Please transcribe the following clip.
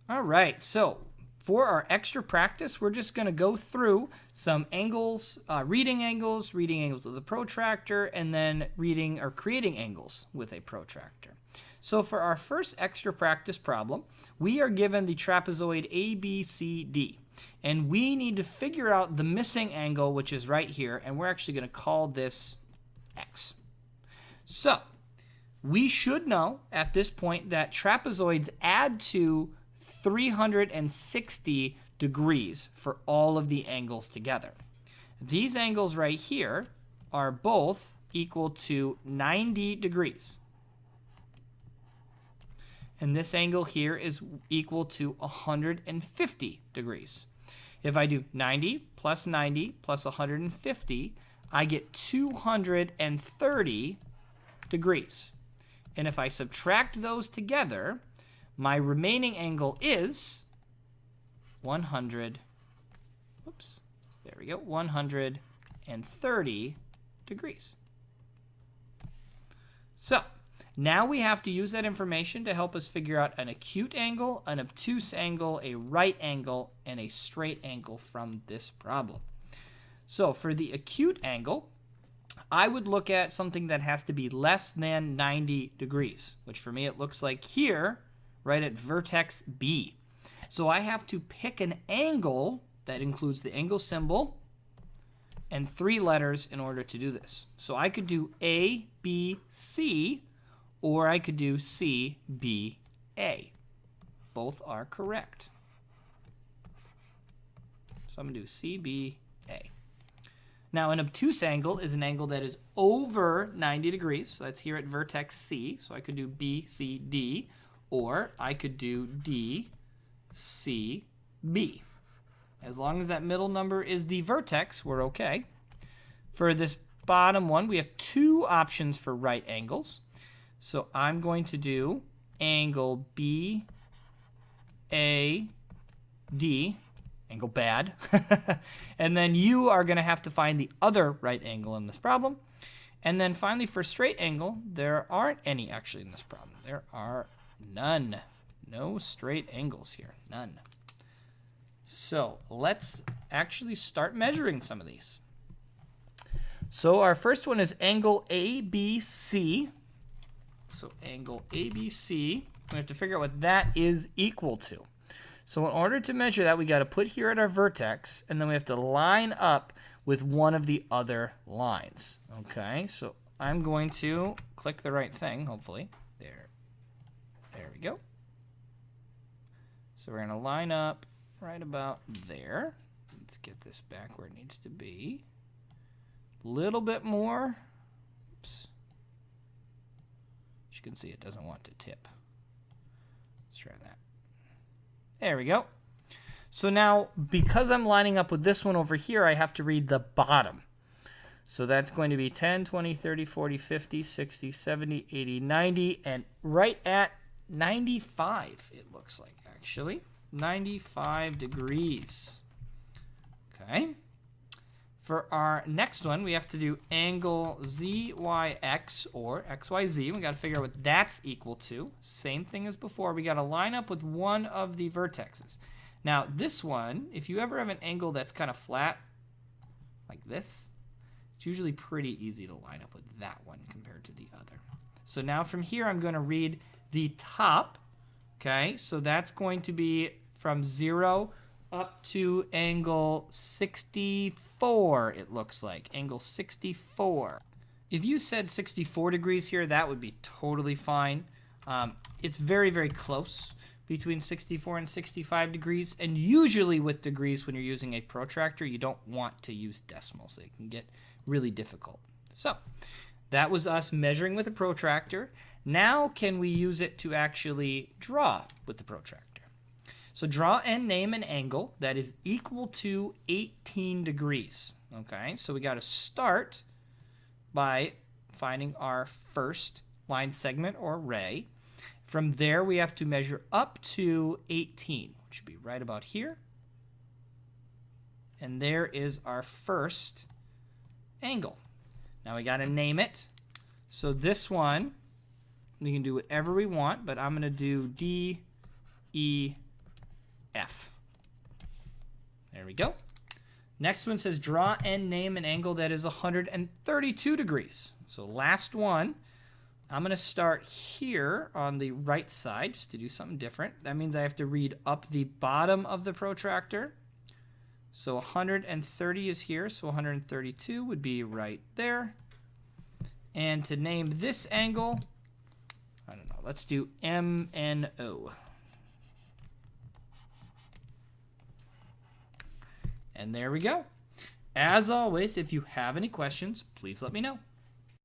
All right, so for our extra practice, we're just going to go through some angles, reading angles with a protractor, and then reading or creating angles with a protractor. So for our first extra practice problem, we are given the trapezoid ABCD, and we need to figure out the missing angle, which is right here, and we're actually going to call this X. So we should know at this point that trapezoids add to 360 degrees for all of the angles together. These angles right here are both equal to 90 degrees. And this angle here is equal to 150 degrees. If I do 90 plus 150, I get 230 degrees. And if I subtract those together, my remaining angle is 130 degrees. So now we have to use that information to help us figure out an acute angle, an obtuse angle, a right angle, and a straight angle from this problem. So for the acute angle, I would look at something that has to be less than 90 degrees, which for me it looks like here, right at vertex B. So I have to pick an angle that includes the angle symbol and 3 letters in order to do this. So I could do A, B, C, or I could do C, B, A. Both are correct. So I'm going to do C, B, A. Now, an obtuse angle is an angle that is over 90 degrees. So that's here at vertex C. So I could do B, C, D, or I could do D, C, B. As long as that middle number is the vertex, we're okay. For this bottom one, we have 2 options for right angles. So I'm going to do angle B, A, D, angle bad. And then you are going to have to find the other right angle in this problem. And then finally for straight angle, there aren't any actually in this problem. There are none. No straight angles here. None. So let's actually start measuring some of these. So our first one is angle ABC. So angle ABC, we have to figure out what that is equal to. So in order to measure that, we got to put here at our vertex, and then we have to line up with one of the other lines. Okay, so I'm going to click the right thing, hopefully. There we go. So we're going to line up right about there. Let's get this back where it needs to be. A little bit more. Oops. As you can see, it doesn't want to tip. Let's try that. There we go. So now, because I'm lining up with this one over here, I have to read the bottom. So that's going to be 10, 20, 30, 40, 50, 60, 70, 80, 90, and right at 95, it looks like, actually. 95 degrees. Okay. For our next one, we have to do angle ZYX or XYZ. We got to figure out what that's equal to. Same thing as before. We got to line up with one of the vertexes. Now, this one, if you ever have an angle that's kind of flat, like this, it's usually pretty easy to line up with that one compared to the other. So now from here, I'm going to read the top. Okay, so that's going to be from 0 up to angle 64, it looks like. Angle 64. If you said 64 degrees here, that would be totally fine. It's very, very close between 64 and 65 degrees. And usually with degrees, when you're using a protractor, you don't want to use decimals. They can get really difficult. So that was us measuring with a protractor. Now can we use it to actually draw with the protractor? So draw and name an angle that is equal to 18 degrees. Okay, so we got to start by finding our first line segment or ray. From there, we have to measure up to 18, which should be right about here. And there is our first angle. Now we got to name it. So this one, we can do whatever we want, but I'm going to do D, E, F. There we go. Next one says draw and name an angle that is 132 degrees. So last one, I'm going to start here on the right side just to do something different. That means I have to read up the bottom of the protractor. So 130 is here, so 132 would be right there. And to name this angle, I don't know, let's do MNO. And there we go. As always, if you have any questions, please let me know.